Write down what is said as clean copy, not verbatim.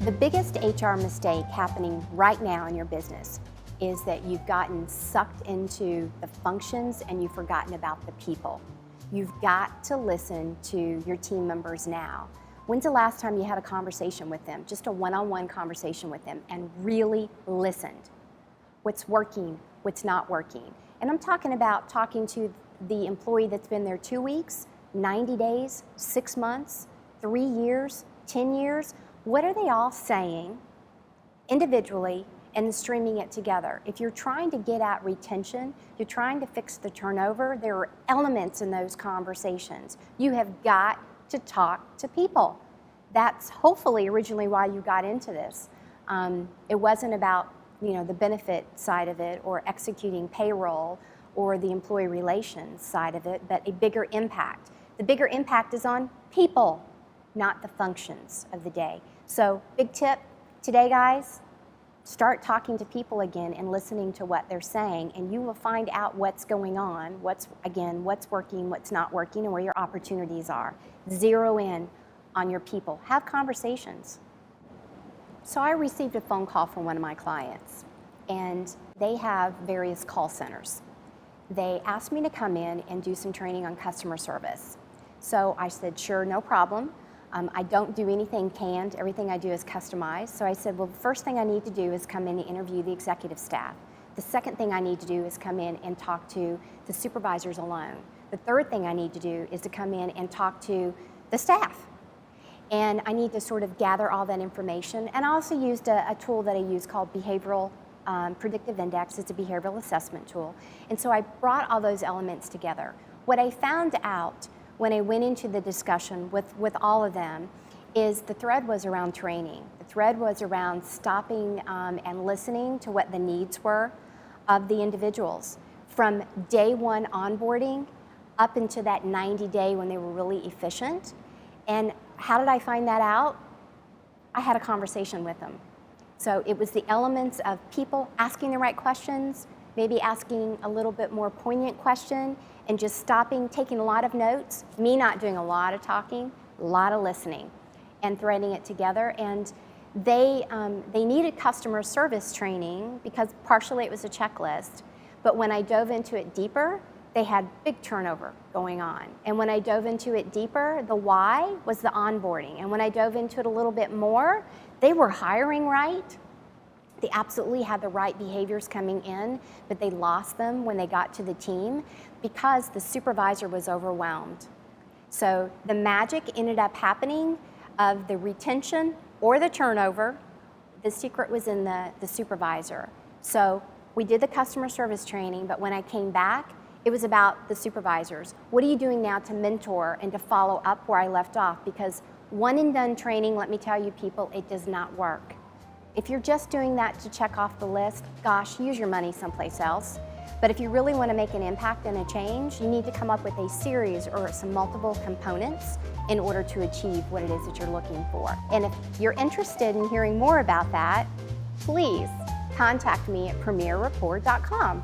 The biggest HR mistake happening right now in your business is that you've gotten sucked into the functions and you've forgotten about the people. You've got to listen to your team members now. When's the last time you had a conversation with them, just a one-on-one conversation with them, and really listened? What's working, what's not working? And I'm talking about talking to the employee that's been there 2 weeks, 90 days, 6 months, 3 years, 10 years. What are they all saying individually and streaming it together? If you're trying to get at retention, you're trying to fix the turnover, there are elements in those conversations. You have got to talk to people. That's hopefully originally why you got into this. It wasn't about the benefit side of it or executing payroll or the employee relations side of it, but a bigger impact. The bigger impact is on people, not the functions of the day. So big tip today, guys, start talking to people again and listening to what they're saying, and you will find out what's going on, what's working, what's not working, and where your opportunities are. Zero in on your people. Have conversations. So I received a phone call from one of my clients, and they have various call centers. They asked me to come in and do some training on customer service. So I said, sure, no problem. I don't do anything canned. Everything I do is customized. So I said, well, the first thing I need to do is come in and interview the executive staff. The second thing I need to do is come in and talk to the supervisors alone. The third thing I need to do is to come in and talk to the staff. And I need to sort of gather all that information. And I also used a tool that I use called Behavioral Predictive Index. It's a behavioral assessment tool. And so I brought all those elements together. What I found out when I went into the discussion with all of them is the thread was around training. The thread was around stopping and listening to what the needs were of the individuals. From day one onboarding up into that 90-day when they were really efficient. And how did I find that out? I had a conversation with them. So it was the elements of people asking the right questions, maybe asking a little bit more poignant question, and just stopping, taking a lot of notes, me not doing a lot of talking, a lot of listening, and threading it together. And they needed customer service training because partially it was a checklist, but when I dove into it deeper, they had big turnover going on. And when I dove into it deeper, the why was the onboarding. And when I dove into it a little bit more, they were hiring right. They absolutely had the right behaviors coming in, but they lost them when they got to the team because the supervisor was overwhelmed. So the magic ended up happening of the retention or the turnover. The secret was in the supervisor. So we did the customer service training, but when I came back, it was about the supervisors. What are you doing now to mentor and to follow up where I left off? Because one and done training, let me tell you people, it does not work. If you're just doing that to check off the list, gosh, use your money someplace else. But if you really want to make an impact and a change, you need to come up with a series or some multiple components in order to achieve what it is that you're looking for. And if you're interested in hearing more about that, please contact me at premierrapport.com.